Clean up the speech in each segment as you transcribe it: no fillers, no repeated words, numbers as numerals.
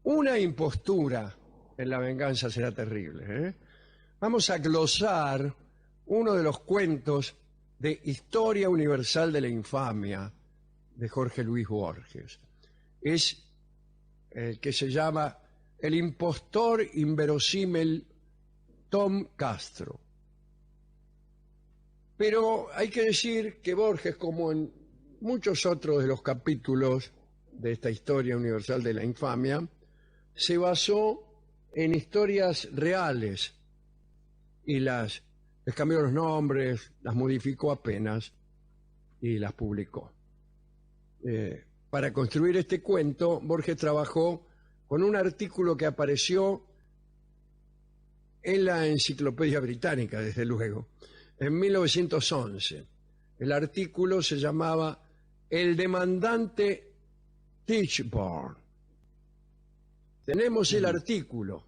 una impostura en La venganza será terrible, ¿eh? Vamos a glosar uno de los cuentos de Historia Universal de la Infamia de Jorge Luis Borges. Es el que se llama El impostor inverosímil Tom Castro. Pero hay que decir que Borges, como en muchos otros de los capítulos de esta Historia Universal de la Infamia, se basó en historias reales y les cambió los nombres, las modificó apenas y las publicó. Para construir este cuento, Borges trabajó con un artículo que apareció en la Enciclopedia Británica, desde luego, en 1911. El artículo se llamaba El demandante Tichborne. Tenemos el artículo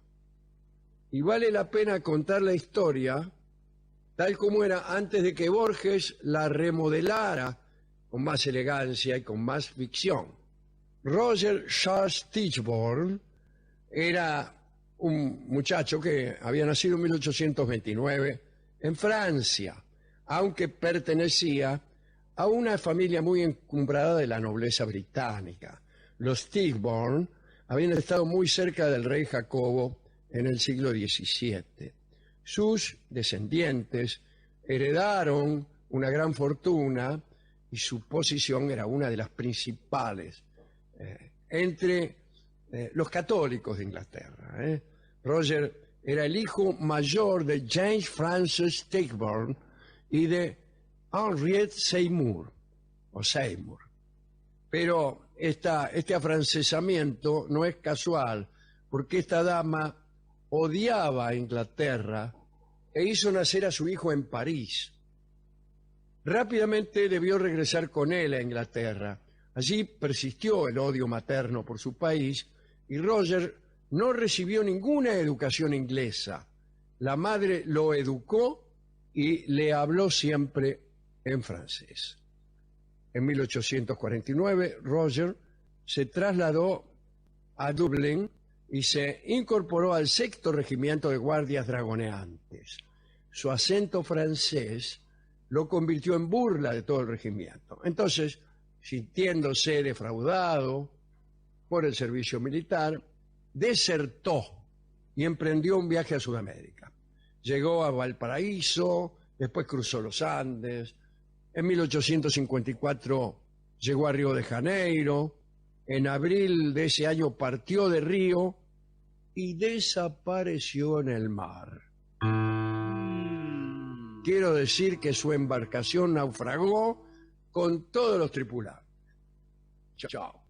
y vale la pena contar la historia tal como era antes de que Borges la remodelara con más elegancia y con más ficción. Roger Charles Tichborne era un muchacho que había nacido en 1829 en Francia, aunque pertenecía a una familia muy encumbrada de la nobleza británica. Los Tichborne habían estado muy cerca del rey Jacobo en el siglo XVII. Sus descendientes heredaron una gran fortuna y su posición era una de las principales entre los católicos de Inglaterra. Roger era el hijo mayor de James Francis Tichborne y de Henriette Seymour, o Seymour. Pero este afrancesamiento no es casual, porque esta dama odiaba a Inglaterra e hizo nacer a su hijo en París. Rápidamente debió regresar con él a Inglaterra. Allí persistió el odio materno por su país y Roger no recibió ninguna educación inglesa. La madre lo educó y le habló siempre en francés. En 1849, Roger se trasladó a Dublín y se incorporó al 6º Regimiento de Guardias Dragoneantes. Su acento francés lo convirtió en burla de todo el regimiento. Entonces, sintiéndose defraudado por el servicio militar, desertó y emprendió un viaje a Sudamérica. Llegó a Valparaíso, después cruzó los Andes. En 1854 llegó a Río de Janeiro. En abril de ese año partió de Río y desapareció en el mar. Quiero decir que su embarcación naufragó con todos los tripulantes. Chao.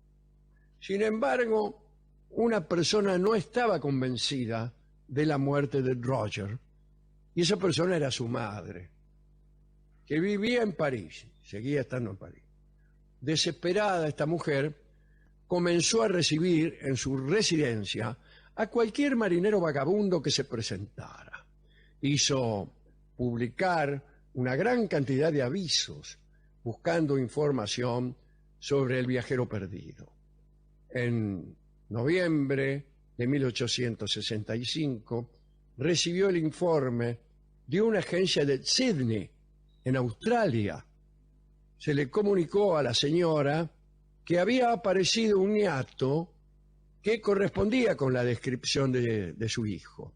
Sin embargo, una persona no estaba convencida de la muerte de Roger, y esa persona era su madre, que vivía en París, seguía estando en París. Desesperada, esta mujer comenzó a recibir en su residencia a cualquier marinero vagabundo que se presentara. Hizo publicar una gran cantidad de avisos buscando información sobre el viajero perdido. En noviembre de 1865 recibió el informe de una agencia de Sydney, en Australia. Se le comunicó a la señora que había aparecido un niato que correspondía con la descripción de su hijo.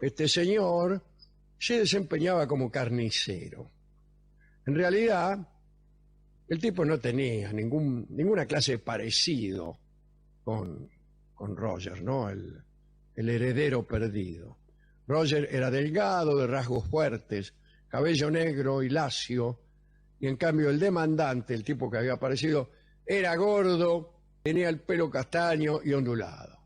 Este señor se desempeñaba como carnicero. En realidad, el tipo no tenía ninguna clase de parecido con Roger, ¿no? El heredero perdido. Roger era delgado, de rasgos fuertes, cabello negro y lacio, y en cambio el demandante, el tipo que había aparecido, era gordo, tenía el pelo castaño y ondulado.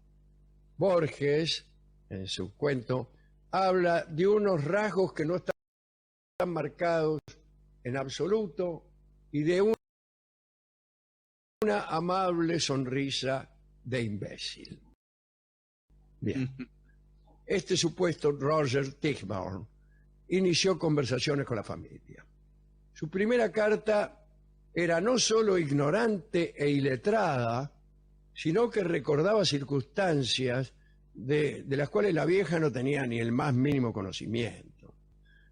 Borges, en su cuento, habla de unos rasgos que no están marcados en absoluto y de una amable sonrisa de imbécil. Bien. Este supuesto Roger Tichborne inició conversaciones con la familia. Su primera carta era no solo ignorante e iletrada, sino que recordaba circunstancias de las cuales la vieja no tenía ni el más mínimo conocimiento.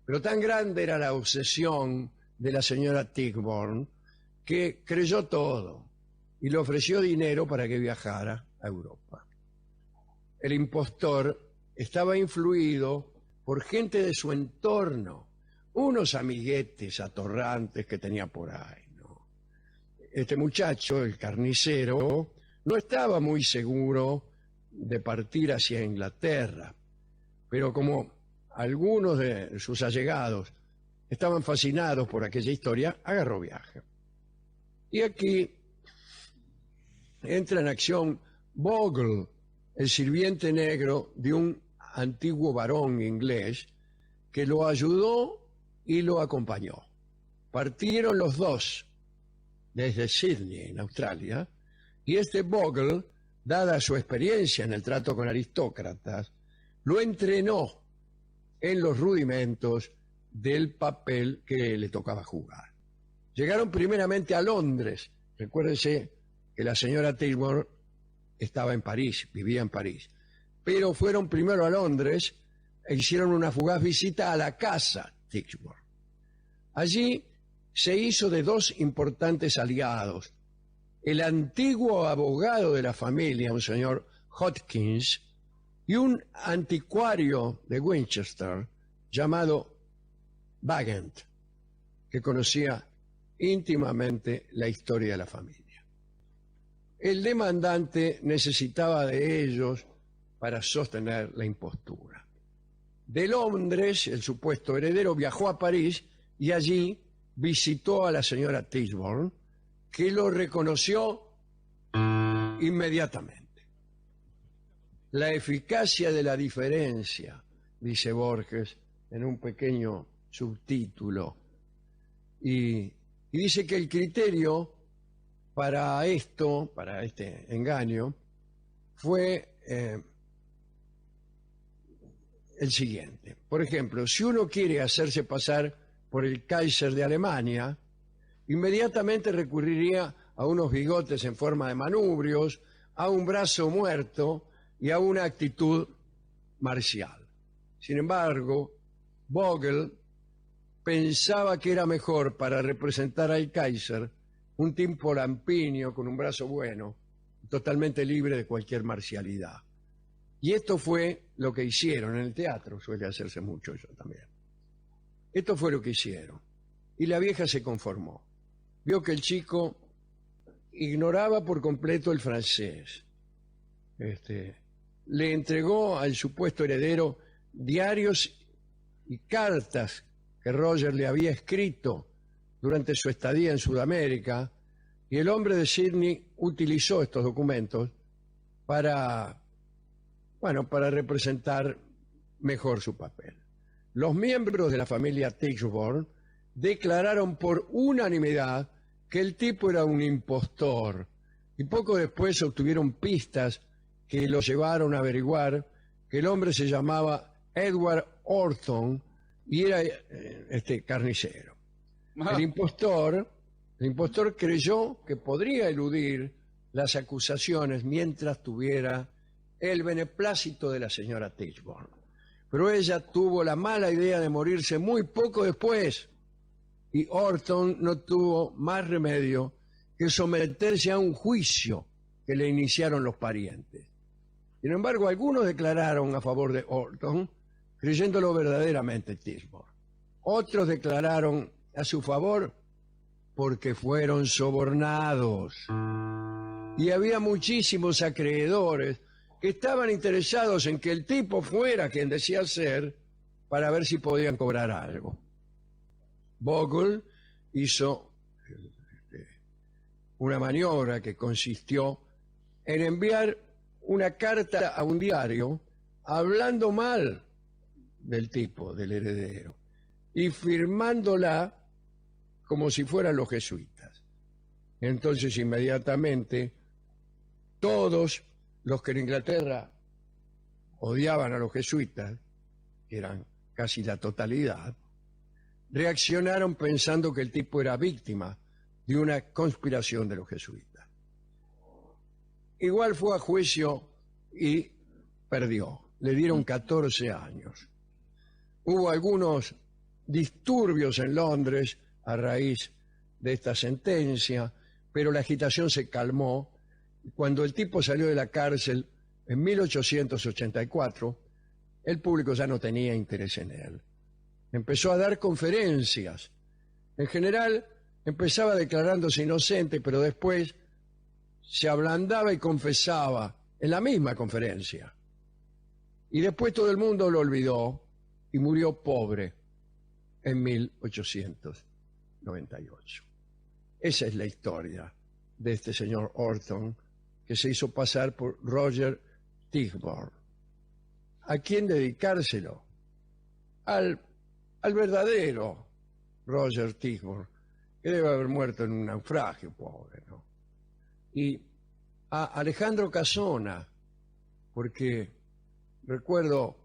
Pero tan grande era la obsesión de la señora Tichborne que creyó todo y le ofreció dinero para que viajara a Europa. El impostor estaba influido por gente de su entorno, unos amiguetes atorrantes que tenía por ahí, ¿no? Este muchacho, el carnicero, no estaba muy seguro de partir hacia Inglaterra, pero como algunos de sus allegados estaban fascinados por aquella historia, agarró viaje. Y aquí entra en acción Bogle, el sirviente negro de un antiguo varón inglés que lo ayudó y lo acompañó. Partieron los dos desde Sydney, en Australia, y este Bogle, dada su experiencia en el trato con aristócratas, lo entrenó en los rudimentos del papel que le tocaba jugar. Llegaron primeramente a Londres. Recuérdense que la señora Tichborne estaba en París, vivía en París. Pero fueron primero a Londres e hicieron una fugaz visita a la casa Tichborne. Allí se hizo de dos importantes aliados: el antiguo abogado de la familia, un señor Hodgkins, y un anticuario de Winchester llamado Bagent, que conocía íntimamente la historia de la familia. El demandante necesitaba de ellos para sostener la impostura. De Londres, el supuesto heredero viajó a París y allí visitó a la señora Tichborne, que lo reconoció inmediatamente. La eficacia de la diferencia, dice Borges en un pequeño subtítulo, y dice que el criterio para esto, para este engaño, fue el siguiente. Por ejemplo, si uno quiere hacerse pasar por el Kaiser de Alemania, inmediatamente recurriría a unos bigotes en forma de manubrios, a un brazo muerto y a una actitud marcial. Sin embargo, Bogle pensaba que era mejor para representar al Kaiser un tipo lampiño con un brazo bueno, totalmente libre de cualquier marcialidad. Y esto fue lo que hicieron en el teatro, suele hacerse mucho eso también. Esto fue lo que hicieron. Y la vieja se conformó. Vio que el chico ignoraba por completo el francés. Le entregó al supuesto heredero diarios y cartas que Roger le había escrito durante su estadía en Sudamérica, y el hombre de Sydney utilizó estos documentos para representar mejor su papel. Los miembros de la familia Tichborne declararon por unanimidad que el tipo era un impostor, y poco después obtuvieron pistas que los llevaron a averiguar que el hombre se llamaba Edward Orton y era carnicero. El impostor creyó que podría eludir las acusaciones mientras tuviera el beneplácito de la señora Tichborne. Pero ella tuvo la mala idea de morirse muy poco después, y Orton no tuvo más remedio que someterse a un juicio que le iniciaron los parientes. Sin embargo, algunos declararon a favor de Orton, creyéndolo verdaderamente Tichborne. Otros declararon a su favor porque fueron sobornados. Y había muchísimos acreedores que estaban interesados en que el tipo fuera quien decía ser, para ver si podían cobrar algo. Bogle hizo una maniobra que consistió en enviar una carta a un diario hablando mal del tipo, del heredero, y firmándola como si fueran los jesuitas. Entonces, inmediatamente, todos los que en Inglaterra odiaban a los jesuitas, que eran casi la totalidad, reaccionaron pensando que el tipo era víctima de una conspiración de los jesuitas. igual fue a juicio y perdió. Le dieron 14 años. Hubo algunos disturbios en Londres a raíz de esta sentencia, pero la agitación se calmó cuando el tipo salió de la cárcel en 1884. El público ya no tenía interés en él. Empezó a dar conferencias. En general, empezaba declarándose inocente, pero después se ablandaba y confesaba en la misma conferencia. Y después todo el mundo lo olvidó y murió pobre en 1898. Esa es la historia de este señor Orton, que se hizo pasar por Roger Tichborne. ¿A quién dedicárselo? Al verdadero Roger Tichborne, que debe haber muerto en un naufragio, pobre, ¿no? Y a Alejandro Casona, porque recuerdo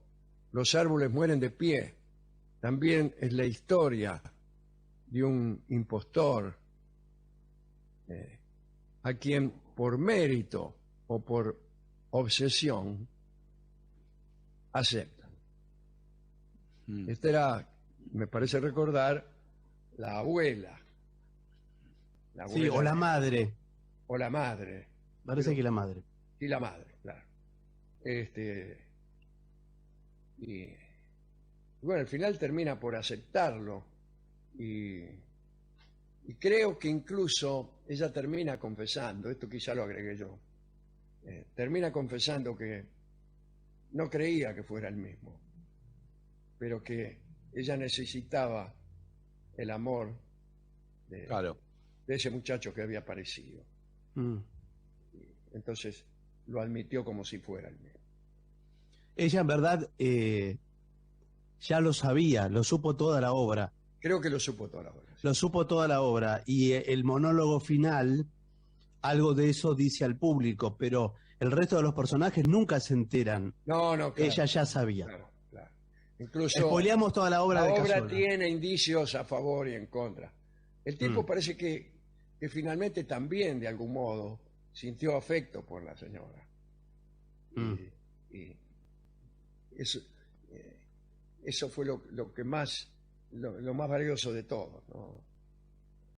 Los árboles mueren de pie, también es la historia de un impostor a quien por mérito o por obsesión aceptan. Esta era, me parece recordar, la abuela. Sí, o la madre. O la madre. Parece que la madre. Y la madre, claro. Y bueno, al final termina por aceptarlo. Y creo que incluso ella termina confesando, esto quizá lo agregué yo, termina confesando que no creía que fuera el mismo, pero que ella necesitaba el amor Claro. de ese muchacho que había aparecido. Entonces lo admitió como si fuera el mismo. Ella en verdad ya lo sabía, lo supo toda la obra. Creo que lo supo toda la obra. Sí. Lo supo toda la obra. Y el monólogo final, algo de eso dice al público, pero el resto de los personajes nunca se enteran. No, no, claro. Ella ya sabía. Claro, claro. Incluso Spoileamos toda la obra de Cazorla. tiene indicios a favor y en contra. El tipo parece que finalmente también, de algún modo, sintió afecto por la señora. Y eso fue lo que más, lo más valioso de todo, ¿no?